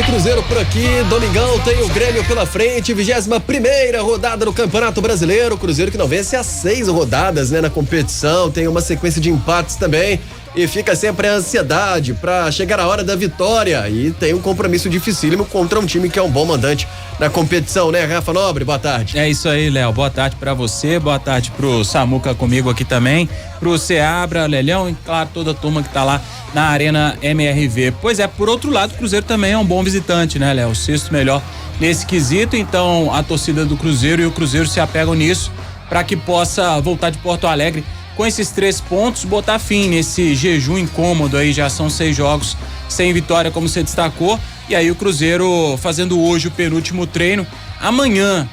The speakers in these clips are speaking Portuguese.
Cruzeiro por aqui, domingão tem o Grêmio pela frente, 21ª rodada do Campeonato Brasileiro, Cruzeiro que não vence há 6 rodadas, né, na competição, tem uma sequência de empates também e fica sempre a ansiedade pra chegar a hora da vitória e tem um compromisso dificílimo contra um time que é um bom mandante na competição, né, Rafa Nobre? Boa tarde. É isso aí, Léo, boa tarde pra você, boa tarde pro Samuca comigo aqui também, pro Seabra, Lelhão e claro, toda a turma que tá lá na Arena MRV. Pois é, por outro lado, o Cruzeiro também é um bom visitante, né, Léo? O 6º melhor nesse quesito, então a torcida do Cruzeiro e o Cruzeiro se apegam nisso para que possa voltar de Porto Alegre com esses 3 pontos, botar fim nesse jejum incômodo aí, já são 6 jogos sem vitória, como você destacou, e aí o Cruzeiro fazendo hoje o penúltimo treino, amanhã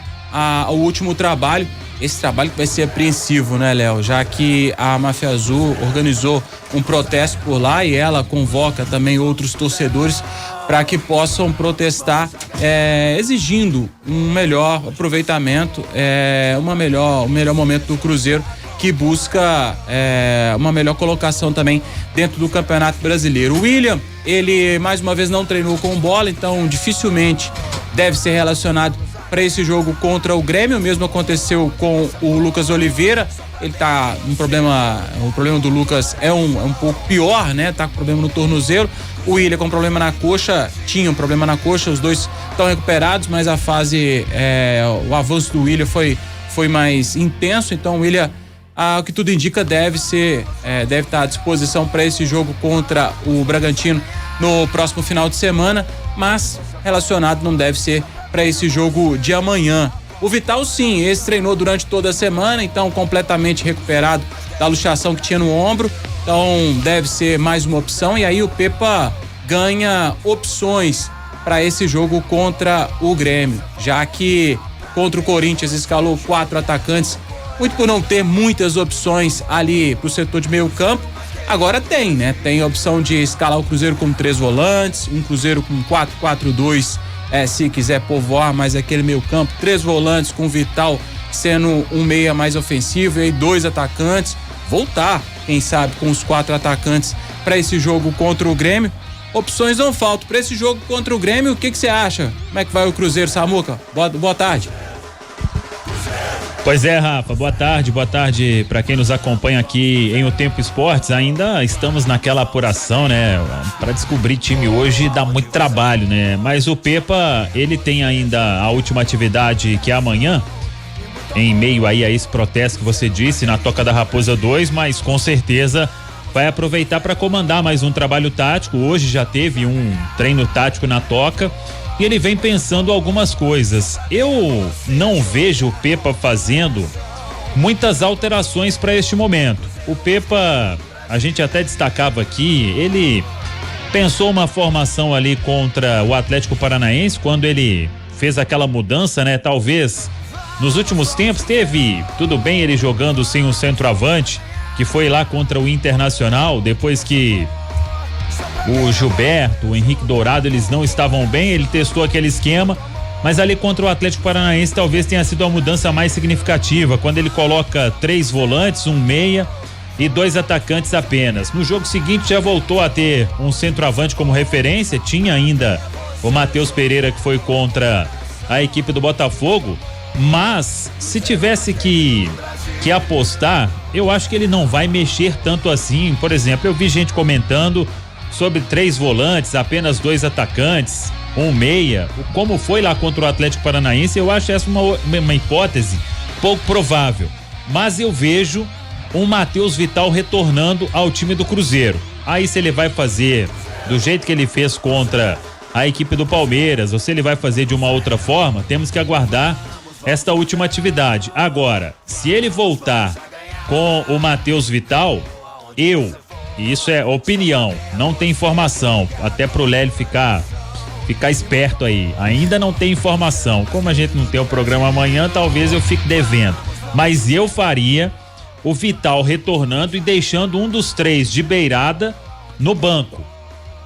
o último trabalho. Esse trabalho que vai ser apreensivo, né, Léo? Já que a Máfia Azul organizou um protesto por lá e ela convoca também outros torcedores para que possam protestar, exigindo um melhor aproveitamento, um melhor momento do Cruzeiro, que busca uma melhor colocação também dentro do Campeonato Brasileiro. O William, ele mais uma vez não treinou com bola, então dificilmente deve ser relacionado para esse jogo contra o Grêmio. O mesmo aconteceu com o Lucas Oliveira, ele tá um problema, o problema do Lucas é um pouco pior, né? Tá com problema no tornozelo. O William com problema na coxa, tinha um problema na coxa, os dois estão recuperados, mas a fase, o avanço do William foi mais intenso, então o William, o que tudo indica, deve estar à disposição para esse jogo contra o Bragantino no próximo final de semana, mas relacionado não deve ser para esse jogo de amanhã. O Vital, sim, esse treinou durante toda a semana, então completamente recuperado da luxação que tinha no ombro, então deve ser mais uma opção, e aí o Pepa ganha opções para esse jogo contra o Grêmio, já que contra o Corinthians escalou 4 atacantes, muito por não ter muitas opções ali pro setor de meio campo. Agora tem, né? Tem a opção de escalar o Cruzeiro com 3 volantes, um Cruzeiro com 4-4-2, se quiser povoar mais aquele meio campo, 3 volantes com o Vital sendo um meia mais ofensivo e aí 2 atacantes, voltar, quem sabe, com os 4 atacantes para esse jogo contra o Grêmio. Opções não faltam para esse jogo contra o Grêmio. O que você acha? Como é que vai o Cruzeiro, Samuca? Boa tarde. Pois é, Rafa, boa tarde para quem nos acompanha aqui em O Tempo Esportes. Ainda estamos naquela apuração, né? Para descobrir time hoje dá muito trabalho, né? Mas o Pepa, ele tem ainda a última atividade, que é amanhã, em meio aí a esse protesto que você disse, na Toca da Raposa 2, mas com certeza vai aproveitar para comandar mais um trabalho tático. Hoje já teve um treino tático na Toca e ele vem pensando algumas coisas. Eu não vejo o Pepa fazendo muitas alterações para este momento. O Pepa, a gente até destacava aqui, ele pensou uma formação ali contra o Atlético Paranaense, quando ele fez aquela mudança, né? Talvez nos últimos tempos teve, tudo bem, ele jogando sem um centroavante, que foi lá contra o Internacional, depois que o Gilberto, o Henrique Dourado, eles não estavam bem, ele testou aquele esquema, mas ali contra o Atlético Paranaense talvez tenha sido a mudança mais significativa, quando ele coloca 3 volantes, um meia e 2 atacantes apenas. No jogo seguinte já voltou a ter um centroavante como referência, tinha ainda o Matheus Pereira, que foi contra a equipe do Botafogo, mas se tivesse que apostar, eu acho que ele não vai mexer tanto assim. Por exemplo, eu vi gente comentando sobre 3 volantes, apenas 2 atacantes, um meia, como foi lá contra o Atlético Paranaense. Eu acho essa uma hipótese pouco provável, mas eu vejo um Matheus Vital retornando ao time do Cruzeiro. Aí se ele vai fazer do jeito que ele fez contra a equipe do Palmeiras, ou se ele vai fazer de uma outra forma, temos que aguardar esta última atividade. Agora, se ele voltar com o Matheus Vital, e isso é opinião, não tem informação, até pro Lélio ficar esperto aí, ainda não tem informação. Como a gente não tem o programa amanhã, talvez eu fique devendo, mas eu faria o Vital retornando e deixando um dos 3 de beirada no banco,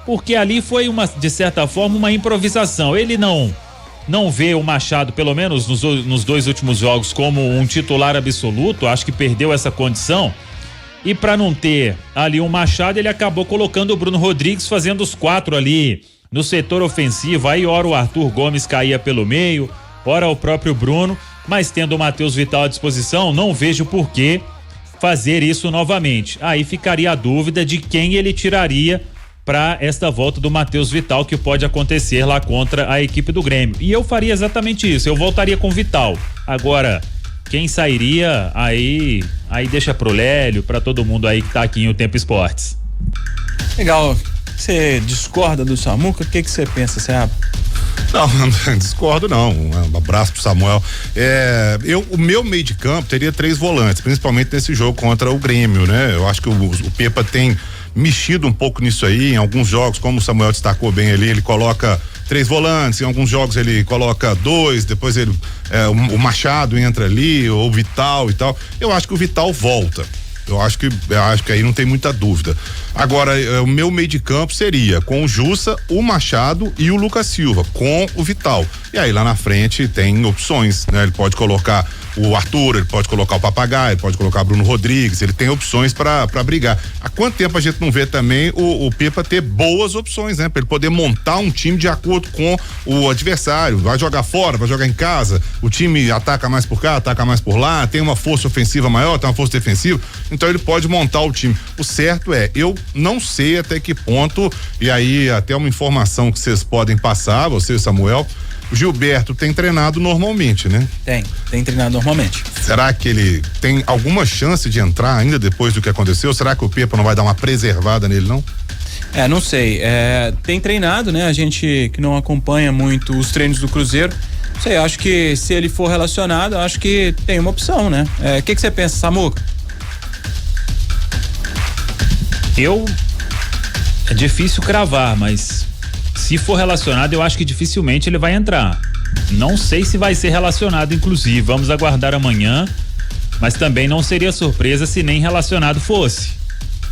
porque ali foi de certa forma uma improvisação. Ele não vê o Machado, pelo menos nos 2 últimos jogos, como um titular absoluto, acho que perdeu essa condição, e para não ter ali um Machado, ele acabou colocando o Bruno Rodrigues, fazendo os 4 ali no setor ofensivo, aí ora o Arthur Gomes caía pelo meio, ora o próprio Bruno, mas tendo o Matheus Vital à disposição, não vejo por que fazer isso novamente. Aí ficaria a dúvida de quem ele tiraria para esta volta do Matheus Vital, que pode acontecer lá contra a equipe do Grêmio. E eu faria exatamente isso, eu voltaria com o Vital. Agora, quem sairia, aí deixa pro Lélio, para todo mundo aí que tá aqui em O Tempo Esportes. Legal. Você discorda do Samuca? O que você pensa, Seabra? Não, discordo não. Um abraço pro Samuel. O meu meio de campo teria 3 volantes, principalmente nesse jogo contra o Grêmio, né? Eu acho que o Pepa tem mexido um pouco nisso aí, em alguns jogos, como o Samuel destacou bem ali, ele coloca 3 volantes, em alguns jogos ele coloca 2, depois o Machado entra ali, ou o Vital e tal. Eu acho que o Vital volta. Eu acho que aí não tem muita dúvida. Agora, o meu meio de campo seria com o Jussa, o Machado e o Lucas Silva, com o Vital. E aí lá na frente tem opções, né? Ele pode colocar o Arthur, ele pode colocar o Papagaio, ele pode colocar o Bruno Rodrigues, ele tem opções para brigar. Há quanto tempo a gente não vê também o Pepa ter boas opções, né? Para ele poder montar um time de acordo com o adversário, vai jogar fora, vai jogar em casa, o time ataca mais por cá, ataca mais por lá, tem uma força ofensiva maior, tem uma força defensiva, então ele pode montar o time. O certo eu não sei até que ponto, e aí até uma informação que vocês podem passar, você e Samuel, o Gilberto tem treinado normalmente, né? Tem treinado normalmente. Será que ele tem alguma chance de entrar ainda depois do que aconteceu? Será que o Pepa não vai dar uma preservada nele, não? Não sei. Tem treinado, né? A gente que não acompanha muito os treinos do Cruzeiro, não sei, acho que se ele for relacionado, acho que tem uma opção, né? O que você pensa, Samuca? É difícil cravar, mas se for relacionado, eu acho que dificilmente ele vai entrar. Não sei se vai ser relacionado, inclusive, vamos aguardar amanhã, mas também não seria surpresa se nem relacionado fosse.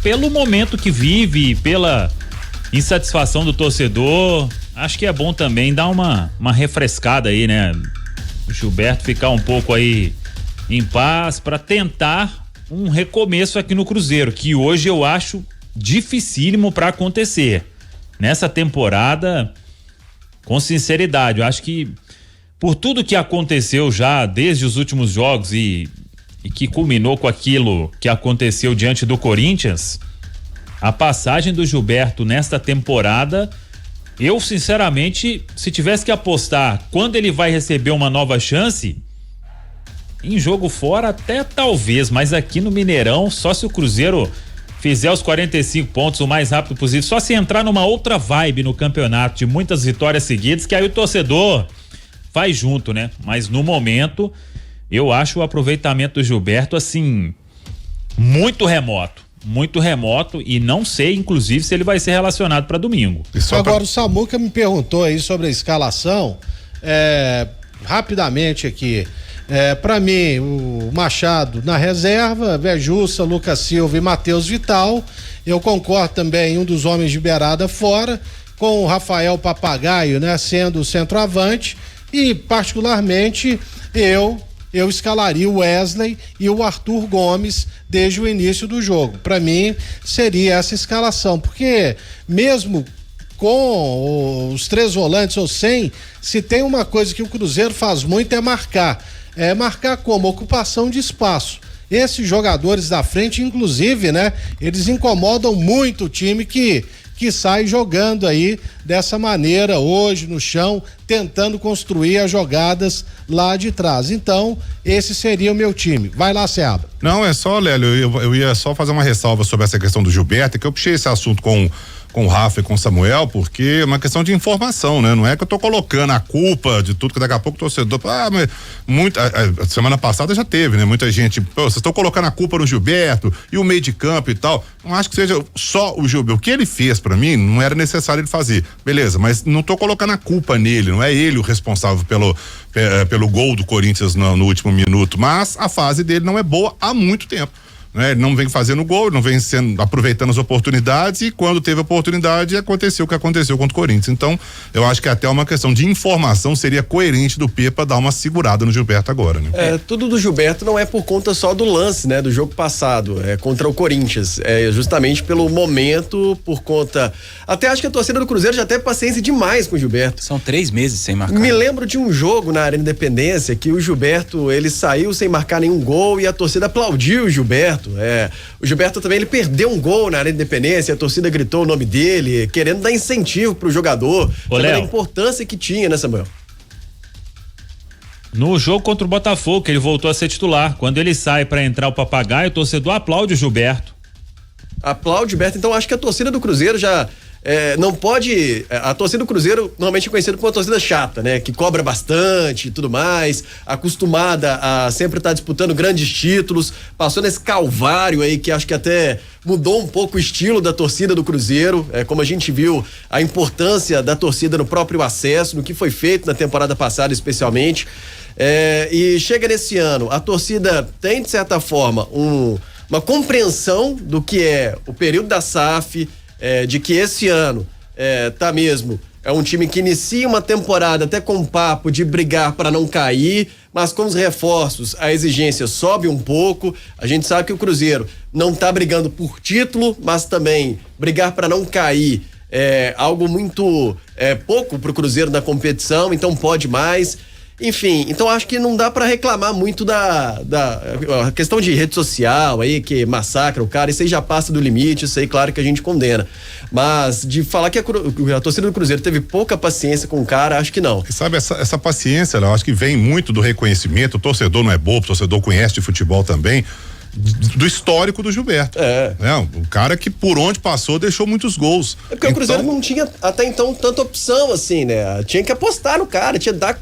Pelo momento que vive, pela insatisfação do torcedor, acho que é bom também dar uma refrescada aí, né? O Gilberto ficar um pouco aí em paz para tentar um recomeço aqui no Cruzeiro, que hoje eu acho dificílimo para acontecer. Nessa temporada, com sinceridade, eu acho que por tudo que aconteceu já desde os últimos jogos e que culminou com aquilo que aconteceu diante do Corinthians, a passagem do Gilberto nesta temporada, eu sinceramente, se tivesse que apostar quando ele vai receber uma nova chance, em jogo fora até talvez, mas aqui no Mineirão, só se o Cruzeiro fizer os 45 pontos o mais rápido possível, só se entrar numa outra vibe no campeonato de muitas vitórias seguidas, que aí o torcedor vai junto, né? Mas no momento, eu acho o aproveitamento do Gilberto assim, muito remoto e não sei, inclusive, se ele vai ser relacionado para domingo. Agora o Samuca me perguntou aí sobre a escalação, rapidamente aqui. Para mim, o Machado na reserva, Vejussa, Lucas Silva e Matheus Vital. Eu concordo também, um dos homens de beirada fora, com o Rafael Papagaio, né, sendo o centroavante, e particularmente eu escalaria o Wesley e o Arthur Gomes desde o início do jogo. Para mim seria essa escalação, porque mesmo com os 3 volantes ou sem, se tem uma coisa que o Cruzeiro faz muito é marcar. Marcar como? Ocupação de espaço. Esses jogadores da frente, inclusive, né? Eles incomodam muito o time que sai jogando aí dessa maneira hoje no chão, tentando construir as jogadas lá de trás. Então, esse seria o meu time. Vai lá, Seabra. Não, é só, Lélio, eu ia só fazer uma ressalva sobre essa questão do Gilberto, que eu puxei esse assunto com o Rafa e com o Samuel, porque é uma questão de informação, né? Não é que eu tô colocando a culpa de tudo, que daqui a pouco o torcedor, mas a semana passada já teve, né? Muita gente, vocês estão colocando a culpa no Gilberto e o meio de campo e tal. Não acho que seja só o Gilberto. O que ele fez pra mim, não era necessário ele fazer. Beleza, mas não tô colocando a culpa nele, não é ele o responsável pelo gol do Corinthians no último minuto, mas a fase dele não é boa há muito tempo. né? Ele não vem fazendo gol, não vem aproveitando as oportunidades, e quando teve oportunidade aconteceu o que aconteceu contra o Corinthians. Então eu acho que até uma questão de informação seria coerente do Pepa dar uma segurada no Gilberto agora, né? Tudo do Gilberto não é por conta só do lance, né, do jogo passado, contra o Corinthians, justamente pelo momento, por conta, até acho que a torcida do Cruzeiro já teve paciência demais com o Gilberto. São 3 meses sem marcar. Me lembro de um jogo na Arena Independência que o Gilberto, ele saiu sem marcar nenhum gol e a torcida aplaudiu o Gilberto. O Gilberto também, ele perdeu um gol na Arena Independência, a torcida gritou o nome dele, querendo dar incentivo pro jogador, sabendo a importância que tinha, né, Samuel? No jogo contra o Botafogo, que ele voltou a ser titular, quando ele sai para entrar o Papagaio, o torcedor aplaude o Gilberto. Aplaude o Gilberto, então acho que a torcida do Cruzeiro já não pode. A torcida do Cruzeiro normalmente é conhecida como uma torcida chata, né? Que cobra bastante e tudo mais, acostumada a sempre estar disputando grandes títulos, passou nesse calvário aí que acho que até mudou um pouco o estilo da torcida do Cruzeiro, como a gente viu a importância da torcida no próprio acesso, no que foi feito na temporada passada especialmente. E chega nesse ano, a torcida tem de certa forma uma compreensão do que é o período da SAF, de que esse ano tá mesmo, é um time que inicia uma temporada até com papo de brigar para não cair, mas com os reforços a exigência sobe um pouco. A gente sabe que o Cruzeiro não tá brigando por título, mas também brigar para não cair é algo muito pouco pro Cruzeiro na competição, então pode mais. Enfim, então acho que não dá pra reclamar muito da questão de rede social aí, que massacra o cara, isso aí já passa do limite, isso aí claro que a gente condena, mas de falar que a torcida do Cruzeiro teve pouca paciência com o cara, acho que não. E sabe, essa paciência, eu acho que vem muito do reconhecimento, o torcedor não é bobo, o torcedor conhece de futebol também, do histórico do Gilberto. Um cara que por onde passou deixou muitos gols. Porque o Cruzeiro não tinha até então tanta opção assim, né? Tinha que apostar no cara, tinha que dar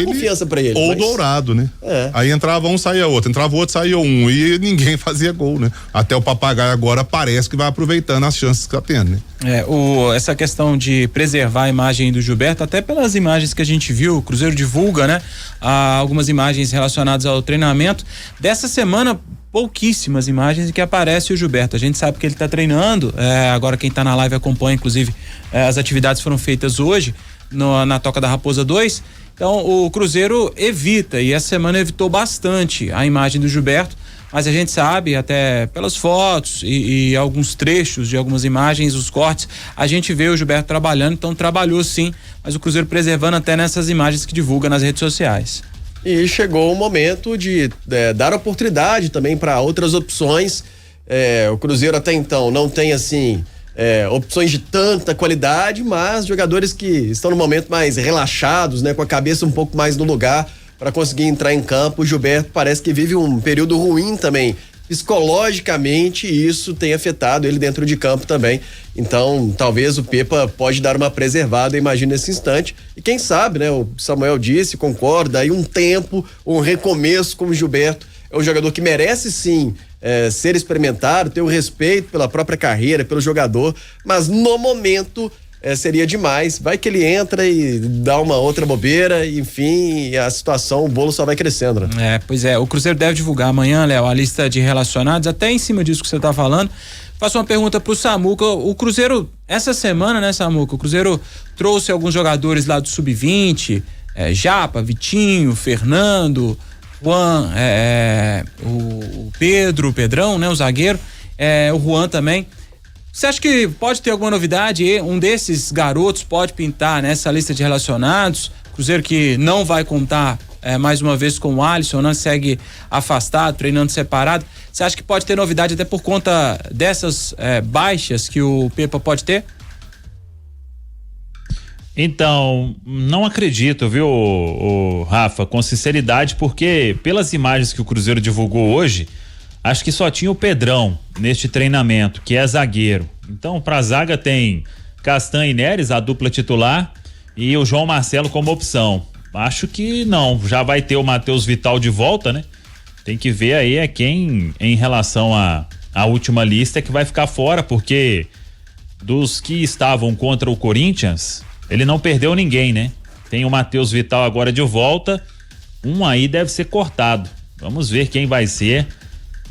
confiança pra ele. Ou Dourado, né? Aí entrava um, saía outro, entrava outro, saía um, e ninguém fazia gol, né? Até o Papagaio agora parece que vai aproveitando as chances que tá tendo, né? Essa questão de preservar a imagem do Gilberto, até pelas imagens que a gente viu, o Cruzeiro divulga, né? Algumas imagens relacionadas ao treinamento. Dessa semana, pouquíssimas imagens em que aparece o Gilberto. A gente sabe que ele está treinando, agora quem está na live acompanha, inclusive, as atividades foram feitas hoje na Toca da Raposa 2. Então o Cruzeiro evita, e essa semana evitou bastante a imagem do Gilberto, mas a gente sabe, até pelas fotos e alguns trechos de algumas imagens, os cortes, a gente vê o Gilberto trabalhando, então trabalhou sim, mas o Cruzeiro preservando até nessas imagens que divulga nas redes sociais. E chegou o momento de dar oportunidade também para outras opções. O Cruzeiro até então não tem assim opções de tanta qualidade, mas jogadores que estão no momento mais relaxados, né, com a cabeça um pouco mais no lugar para conseguir entrar em campo. O Gilberto parece que vive um período ruim também psicologicamente, e isso tem afetado ele dentro de campo também. Então talvez o Pepa pode dar uma preservada, imagina, nesse instante, e quem sabe, né, o Samuel disse, concorda, aí um tempo, um recomeço com o Gilberto. É um jogador que merece sim ser experimentado, ter o respeito pela própria carreira, pelo jogador, mas no momento seria demais. Vai que ele entra e dá uma outra bobeira, enfim, a situação, o bolo só vai crescendo, né? Pois é, o Cruzeiro deve divulgar amanhã, Léo, a lista de relacionados, até em cima disso que você tá falando. Faço uma pergunta pro Samuca. O Cruzeiro, essa semana, né, Samuca, o Cruzeiro trouxe alguns jogadores lá do Sub-20, Japa, Vitinho, Fernando, Juan, o Pedro, o Pedrão, né, o zagueiro, o Juan também. Você acha que pode ter alguma novidade? Um desses garotos pode pintar nessa lista de relacionados? Cruzeiro que não vai contar mais uma vez com o Alisson, não segue afastado, treinando separado. Você acha que pode ter novidade até por conta dessas baixas que o Pepa pode ter? Então, não acredito, viu, Rafa, com sinceridade, porque pelas imagens que o Cruzeiro divulgou hoje, acho que só tinha o Pedrão neste treinamento, que é zagueiro. Então, pra zaga tem Castan e Neres, a dupla titular, e o João Marcelo como opção. Acho que não, já vai ter o Matheus Vital de volta, né? Tem que ver aí quem, em relação à última lista, que vai ficar fora, porque dos que estavam contra o Corinthians, ele não perdeu ninguém, né? Tem o Matheus Vital agora de volta, um aí deve ser cortado. Vamos ver quem vai ser.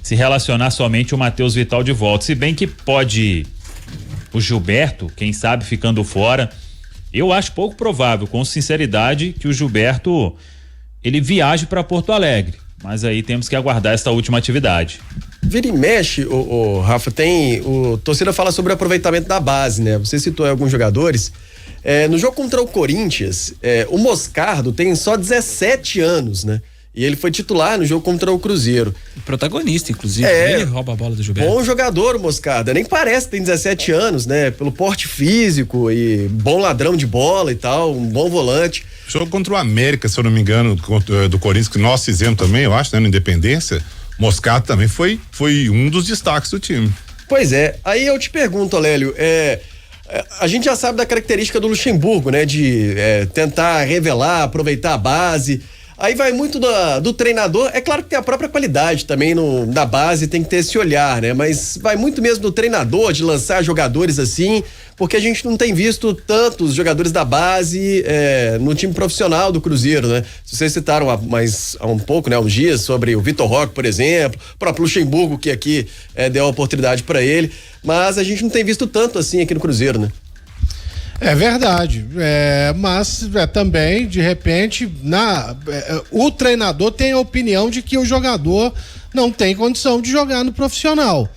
se relacionar somente o Matheus Vital de volta. Se bem que pode o Gilberto, quem sabe ficando fora, eu acho pouco provável, com sinceridade, que o Gilberto ele viaje para Porto Alegre, mas aí temos que aguardar essa última atividade. Vira e mexe, o Rafa, o torcida fala sobre o aproveitamento da base, né? Você citou aí alguns jogadores. No jogo contra o Corinthians, o Moscardo tem só 17 anos, né? E ele foi titular no jogo contra o Cruzeiro. Protagonista, inclusive. Ele rouba a bola do Gilberto. Bom jogador o Moscardo. Nem parece que tem 17 anos, né? Pelo porte físico e bom ladrão de bola e tal, um bom volante. Jogo contra o América, se eu não me engano, do Corinthians, que nós fizemos também, eu acho, né? No Independência. Moscardo também foi um dos destaques do time. Pois é. Aí eu te pergunto, Alélio, a gente já sabe da característica do Luxemburgo, né? De tentar revelar, aproveitar a base. Aí vai muito do treinador. É claro que tem a própria qualidade também da base, tem que ter esse olhar, né? Mas vai muito mesmo do treinador de lançar jogadores assim, porque a gente não tem visto tantos jogadores da base no time profissional do Cruzeiro, né? Vocês citaram há um pouco, né? Uns dias sobre o Vitor Roque, por exemplo, o próprio Luxemburgo, que aqui deu a oportunidade para ele, mas a gente não tem visto tanto assim aqui no Cruzeiro, né? É verdade, mas também, de repente, o treinador tem a opinião de que o jogador não tem condição de jogar no profissional.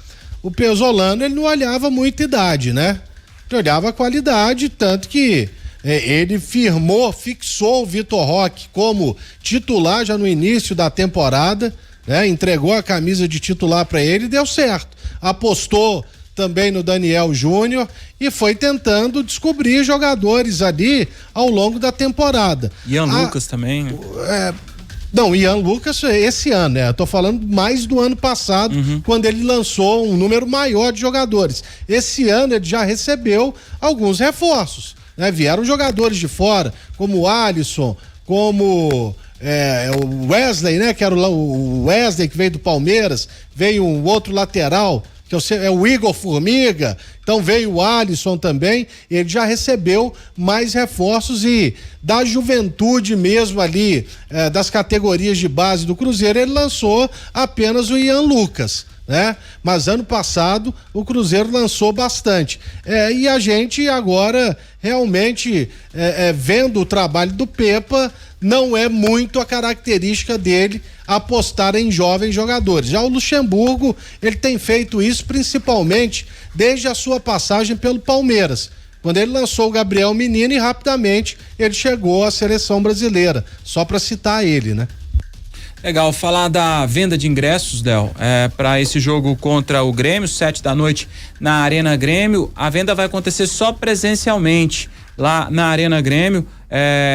O Pesolano, ele não olhava muita idade, né? Ele olhava a qualidade, tanto que ele fixou o Vitor Roque como titular já no início da temporada, né? Entregou a camisa de titular para ele e deu certo. Apostou também no Daniel Júnior e foi tentando descobrir jogadores ali ao longo da temporada. Ian Lucas também. Não, Ian Lucas esse ano, né? Eu tô falando mais do ano passado, quando ele lançou um número maior de jogadores. Esse ano ele já recebeu alguns reforços, né? Vieram jogadores de fora, como o Alisson, como o Wesley, né? Que era o Wesley que veio do Palmeiras, veio um outro lateral, que é o Igor Formiga, então veio o Alisson também, ele já recebeu mais reforços e da juventude mesmo ali, das categorias de base do Cruzeiro, ele lançou apenas o Ian Lucas, né? Mas ano passado o Cruzeiro lançou bastante. E a gente agora realmente, vendo o trabalho do Pepa, não é muito a característica dele apostar em jovens jogadores. Já o Luxemburgo, ele tem feito isso principalmente desde a sua passagem pelo Palmeiras, quando ele lançou o Gabriel Menino e rapidamente ele chegou à seleção brasileira, só para citar ele, né? Legal, falar da venda de ingressos, Del, para esse jogo contra o Grêmio, 7 da noite na Arena Grêmio. A venda vai acontecer só presencialmente lá na Arena Grêmio.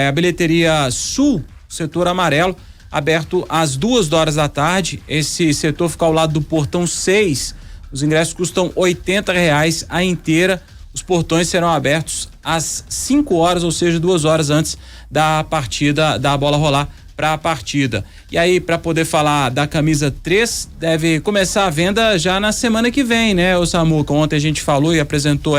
A bilheteria Sul, setor amarelo, aberto às 2h da tarde. Esse setor fica ao lado do portão 6. Os ingressos custam R$80 a inteira. Os portões serão abertos às 5h, ou seja, 2 horas antes da partida, da bola rolar para a partida. E aí, para poder falar da camisa 3, deve começar a venda já na semana que vem, né, o Samuca? Ontem a gente falou e apresentou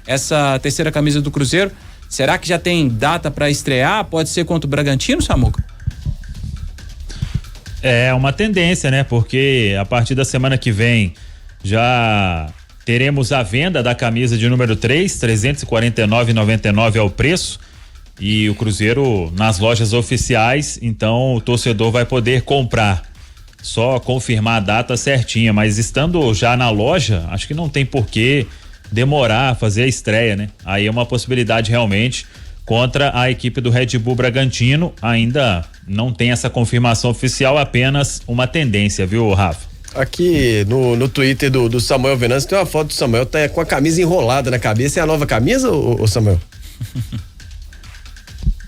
essa terceira camisa do Cruzeiro. Será que já tem data para estrear? Pode ser contra o Bragantino, Samuca? É uma tendência, né? Porque a partir da semana que vem já teremos a venda da camisa de número 3, R$349,99 é o preço. E o Cruzeiro nas lojas oficiais, então o torcedor vai poder comprar, só confirmar a data certinha, mas estando já na loja, acho que não tem por que demorar a fazer a estreia, né? Aí é uma possibilidade realmente contra a equipe do Red Bull Bragantino. Ainda não tem essa confirmação oficial, apenas uma tendência, viu, Rafa? Aqui no Twitter do Samuel Venâncio tem uma foto do Samuel, tá com a camisa enrolada na cabeça. É a nova camisa, ô Samuel?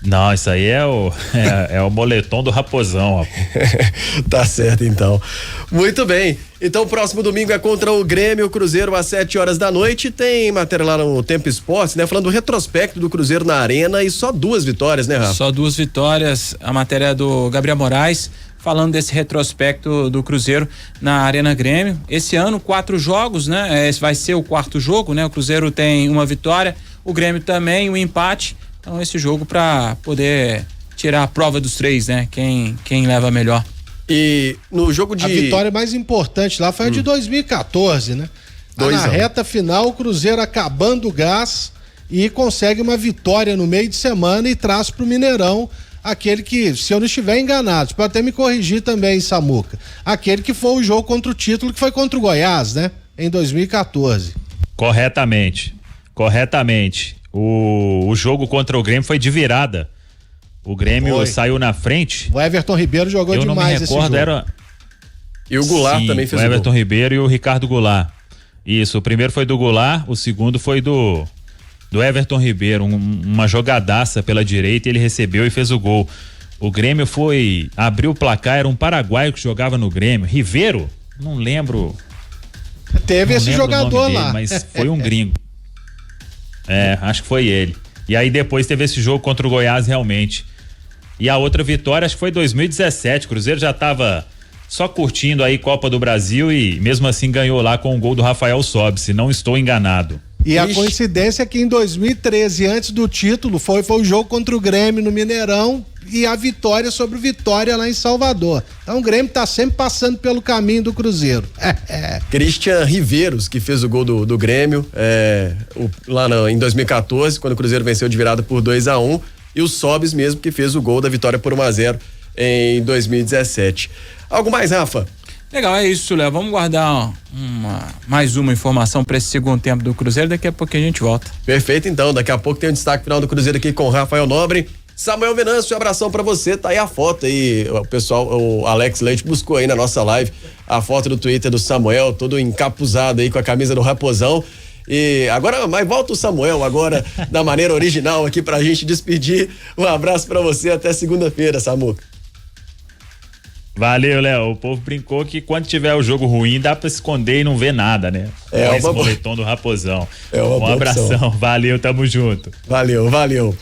Não, isso aí é o moletom do Raposão. Tá certo, então. Muito bem. Então, o próximo domingo é contra o Grêmio, Cruzeiro, às 7h da noite. Tem matéria lá no Tempo Esportes, né? Falando do retrospecto do Cruzeiro na Arena e só 2 vitórias, né, Rafa? Só 2 vitórias. A matéria do Gabriel Moraes, falando desse retrospecto do Cruzeiro na Arena Grêmio. Esse ano, 4 jogos, né? Esse vai ser o 4º jogo, né? O Cruzeiro tem 1 vitória, o Grêmio também, 1 empate. Então, esse jogo para poder tirar a prova dos 3, né? Quem leva melhor. E no jogo de... A vitória mais importante lá foi a de 2014, né? Na reta final, o Cruzeiro acabando o gás e consegue uma vitória no meio de semana e traz pro Mineirão aquele que, se eu não estiver enganado, pode até me corrigir também, Samuca, aquele que foi o jogo contra o título, que foi contra o Goiás, né? Em 2014. Corretamente. O jogo contra o Grêmio foi de virada. O Grêmio saiu na frente. O Everton Ribeiro jogou demais esse jogo. Eu não me recordo, E o Goulart também fez o Everton Ribeiro e o Ricardo Goulart. Isso, o primeiro foi do Goulart, o segundo foi do Everton Ribeiro, uma jogadaça pela direita, ele recebeu e fez o gol. O Grêmio abriu o placar, era um paraguaio que jogava no Grêmio, Ribeiro, não lembro. Teve esse jogador lá. Mas foi um gringo. Acho que foi ele. E aí depois teve esse jogo contra o Goiás realmente. E a outra vitória acho que foi 2017, o Cruzeiro já tava só curtindo aí Copa do Brasil e mesmo assim ganhou lá com o gol do Rafael Sobis, se não estou enganado. E a coincidência é que em 2013, antes do título, foi o jogo contra o Grêmio no Mineirão e a vitória sobre o Vitória lá em Salvador. Então o Grêmio tá sempre passando pelo caminho do Cruzeiro. Christian Riveiros, que fez o gol do Grêmio em 2014, quando o Cruzeiro venceu de virada por 2-1, e o Sobis mesmo, que fez o gol da vitória por 1-0 em 2017. Algo mais, Rafa? Legal, é isso, Léo. Vamos guardar mais uma informação para esse segundo tempo do Cruzeiro, daqui a pouco a gente volta. Perfeito, então. Daqui a pouco tem o destaque final do Cruzeiro aqui com o Rafael Nobre. Samuel Venâncio, um abração pra você. Tá aí a foto aí, o pessoal, o Alex Leite buscou aí na nossa live a foto do Twitter do Samuel, todo encapuzado aí com a camisa do Raposão. E agora, mas volta o Samuel agora da maneira original aqui pra gente despedir. Um abraço pra você, até segunda-feira, Samuca. Valeu, Léo. O povo brincou que quando tiver o jogo ruim dá pra esconder e não ver nada, né? Esse moletom do Raposão. Um abração. Valeu, tamo junto. Valeu.